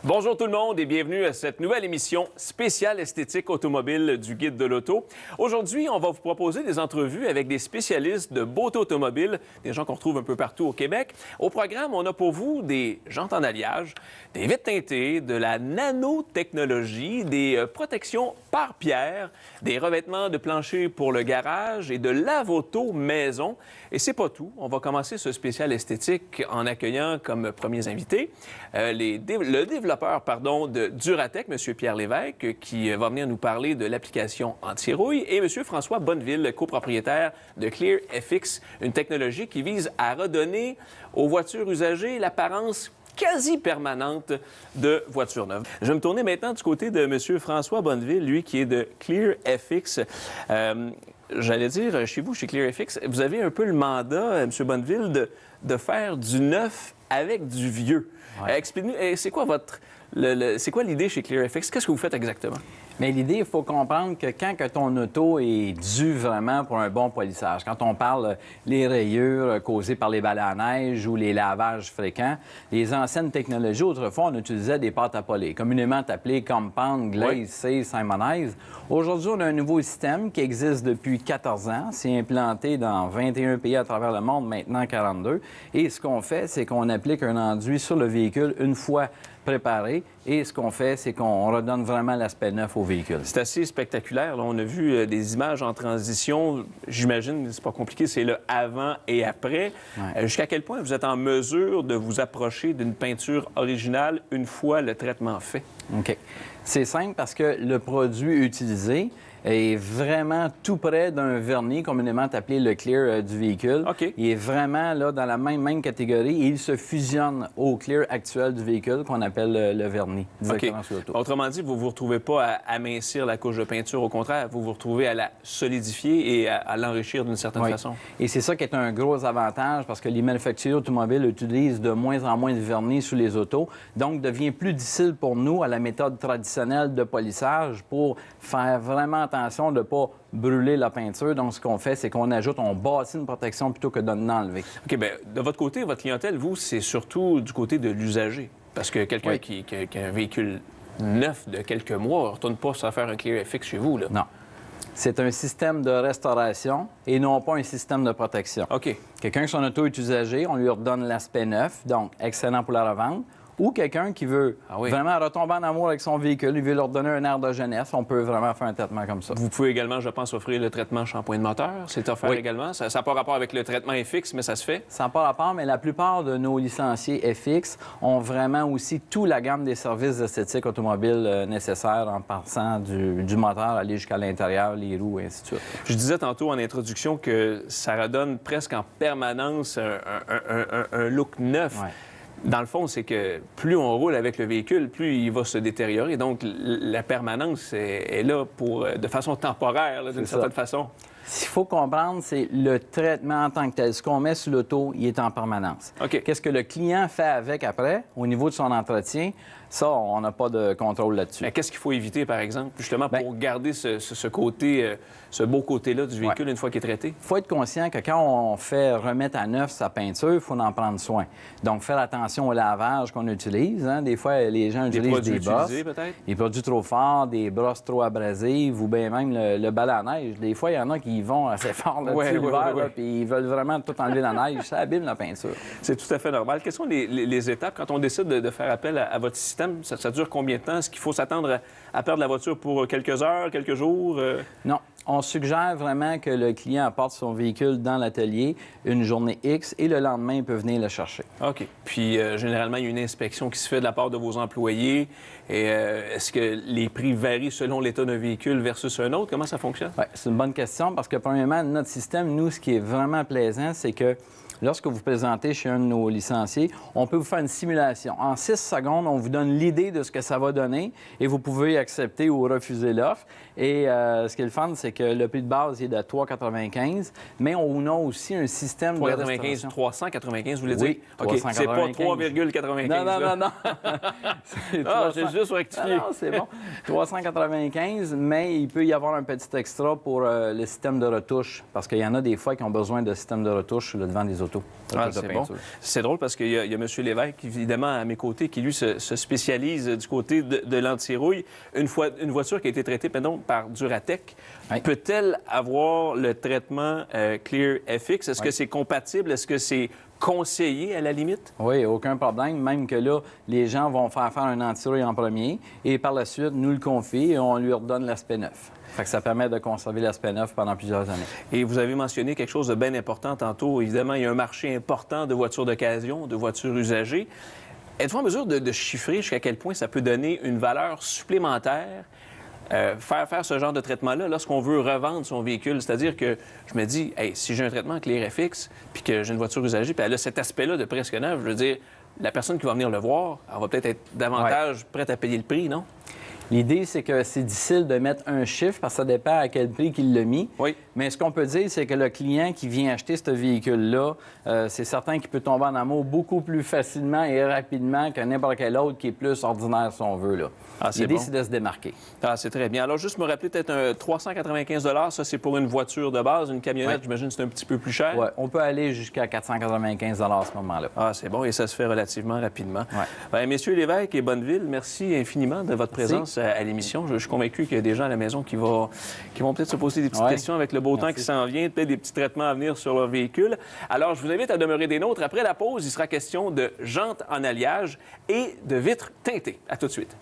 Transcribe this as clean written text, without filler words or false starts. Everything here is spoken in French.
Bonjour tout le monde et bienvenue à cette nouvelle émission spéciale esthétique automobile du Guide de l'auto. Aujourd'hui, on va vous proposer des entrevues avec des spécialistes de beauté automobile, des gens qu'on retrouve un peu partout au Québec. Au programme, on a pour vous des jantes en alliage, des vitres teintées, de la nanotechnologie, des protections par pierre, des revêtements de plancher pour le garage et de lave-auto maison. Et c'est pas tout. On va commencer ce spécial esthétique en accueillant comme premiers invités le développeur de Duratec, M. Pierre Lévesque, qui va venir nous parler de l'application anti-rouille, et M. François Bonneville, copropriétaire de Clear FX, une technologie qui vise à redonner aux voitures usagées l'apparence quasi permanente de voitures neuves. Je vais me tourner maintenant du côté de M. François Bonneville, lui qui est de Clear FX. J'allais dire, chez vous, chez Clear FX, vous avez un peu le mandat, M. Bonneville, de faire du neuf avec du vieux. Ouais. Explique-nous, c'est quoi c'est quoi l'idée chez Clear FX? Qu'est-ce que vous faites exactement? Mais l'idée, il faut comprendre que quand que ton auto est due vraiment pour un bon polissage, quand on parle les rayures causées par les balais à neige ou les lavages fréquents, les anciennes technologies, autrefois, on utilisait des pâtes à polir, communément appelées Compound, Glaze, C, Simonize. Aujourd'hui, on a un nouveau système qui existe depuis 14 ans. C'est implanté dans 21 pays à travers le monde, maintenant 42. Et ce qu'on fait, c'est qu'on applique un enduit sur le véhicule une fois préparé. Et ce qu'on fait, c'est qu'on redonne vraiment l'aspect neuf au véhicule. C'est assez spectaculaire. Là, on a vu des images en transition. J'imagine, c'est pas compliqué, c'est le avant et après. Ouais. Jusqu'à quel point vous êtes en mesure de vous approcher d'une peinture originale une fois le traitement fait? OK. C'est simple parce que le produit utilisé est vraiment tout près d'un vernis, communément appelé le clear du véhicule. Okay. Il est vraiment là dans la même catégorie et il se fusionne au clear actuel du véhicule qu'on appelle le vernis directement sur l'auto. Autrement dit, vous ne vous retrouvez pas à amincir la couche de peinture, au contraire, vous vous retrouvez à la solidifier et à l'enrichir d'une certaine façon. Et c'est ça qui est un gros avantage parce que les manufacturiers automobiles utilisent de moins en moins de vernis sur les autos, donc devient plus difficile pour nous à la méthode traditionnelle de polissage pour faire vraiment attention de ne pas brûler la peinture. Donc, ce qu'on fait, c'est qu'on ajoute, on bâtit une protection plutôt que de l'enlever. OK, bien, de votre côté, votre clientèle, vous, c'est surtout du côté de l'usager. Parce que quelqu'un qui a un véhicule neuf de quelques mois ne retourne pas se faire un Clear FX chez vous, là. Non. C'est un système de restauration et non pas un système de protection. OK. Quelqu'un qui son auto est usagé, on lui redonne l'aspect neuf, donc excellent pour la revente. Ou quelqu'un qui veut vraiment retomber en amour avec son véhicule, il veut leur donner un air de jeunesse, on peut vraiment faire un traitement comme ça. Vous pouvez également, je pense, offrir le traitement shampoing de moteur. C'est offert également. Ça n'a pas rapport avec le traitement FX, mais ça se fait. Ça n'a pas rapport, mais la plupart de nos licenciés FX ont vraiment aussi toute la gamme des services esthétiques automobiles nécessaires en passant du moteur, aller jusqu'à l'intérieur, les roues, et ainsi de suite. Je disais tantôt en introduction que ça redonne presque en permanence un look neuf. Ouais. Dans le fond, c'est que plus on roule avec le véhicule, plus il va se détériorer. Donc, la permanence est là de façon temporaire, d'une certaine façon. Ce qu'il faut comprendre, c'est le traitement en tant que tel. Ce qu'on met sur l'auto, il est en permanence. Okay. Qu'est-ce que le client fait avec après, au niveau de son entretien? Ça, on n'a pas de contrôle là-dessus. Mais qu'est-ce qu'il faut éviter, par exemple, justement, pour garder ce côté, ce beau côté-là du véhicule une fois qu'il est traité? Il faut être conscient que quand on fait remettre à neuf sa peinture, il faut en prendre soin. Donc, faire attention au lavage qu'on utilise. Hein. Des fois, les gens utilisent des brosses. Des produits trop forts, des brosses trop abrasives ou bien même le balai à neige. Des fois, il y en a qui vont assez fort là-dessus l'hiver, puis ils veulent vraiment tout enlever la neige. Ça abîme la peinture. C'est tout à fait normal. Quelles sont les étapes quand on décide de faire appel à votre système? Ça dure combien de temps? Est-ce qu'il faut s'attendre à perdre la voiture pour quelques heures, quelques jours? Non. On suggère vraiment que le client apporte son véhicule dans l'atelier une journée X et le lendemain, il peut venir le chercher. OK. Puis, généralement, il y a une inspection qui se fait de la part de vos employés. Et est-ce que les prix varient selon l'état d'un véhicule versus un autre? Comment ça fonctionne? Oui, c'est une bonne question parce que, premièrement, notre système, nous, ce qui est vraiment plaisant, c'est que Lorsque vous présentez chez un de nos licenciés, on peut vous faire une simulation. En 6 secondes, on vous donne l'idée de ce que ça va donner et vous pouvez accepter ou refuser l'offre. Et ce qui est le fun, c'est que le prix de base est de 3,95, mais on a aussi un système de restauration. 395, vous voulez dire? Oui, OK, c'est pas 3,95. 3,95. Non, non, là. non, non. C'est Ah, 300. j'ai juste rectifié. Non, c'est bon. 395, mais il peut y avoir un petit extra pour le système de retouche, parce qu'il y en a des fois qui ont besoin de système de retouche sur le devant des autos. Ah, c'est bon. C'est drôle parce qu'il y a M. Lévesque, évidemment, à mes côtés, qui, lui, se spécialise du côté de l'anti-rouille. Une voiture qui a été traitée, pardon, par Duratec, oui. peut-elle avoir le traitement Clear FX? Est-ce que c'est compatible? Est-ce que c'est conseillé, à la limite? Oui, aucun problème. Même que là, les gens vont faire un anti-rouille en premier et par la suite, nous le confie et on lui redonne l'aspect neuf. Fait que ça permet de conserver l'aspect neuf pendant plusieurs années. Et vous avez mentionné quelque chose de bien important tantôt. Évidemment, il y a un marché important de voitures d'occasion, de voitures usagées. Êtes-vous en mesure de chiffrer jusqu'à quel point ça peut donner une valeur supplémentaire, faire ce genre de traitement-là lorsqu'on veut revendre son véhicule? C'est-à-dire que je me dis, hey, si j'ai un traitement Clear FX, puis que j'ai une voiture usagée, puis elle a cet aspect-là de presque neuf, je veux dire, la personne qui va venir le voir, elle va peut-être être davantage prête à payer le prix, non? L'idée, c'est que c'est difficile de mettre un chiffre parce que ça dépend à quel prix qu'il l'a mis. Oui. Mais ce qu'on peut dire, c'est que le client qui vient acheter ce véhicule-là, c'est certain qu'il peut tomber en amour beaucoup plus facilement et rapidement que n'importe quel autre qui est plus ordinaire, si on veut. Là. Ah, l'idée, bon. c'est de se démarquer. Ah, c'est très bien. Alors, juste me rappeler, peut-être un 395 $, ça, c'est pour une voiture de base. Une camionnette, j'imagine, c'est un petit peu plus cher. Oui, on peut aller jusqu'à 495 à ce moment-là. Ah, c'est bon, et ça se fait relativement rapidement. Ouais. Bien, messieurs Lévesque et Bonneville, merci infiniment de votre présence à l'émission. Je suis convaincu qu'il y a des gens à la maison qui vont peut-être se poser des petites questions avec le beau temps qui s'en vient, peut-être des petits traitements à venir sur leur véhicule. Alors, je vous invite à demeurer des nôtres. Après la pause, il sera question de jantes en alliage et de vitres teintées. À tout de suite.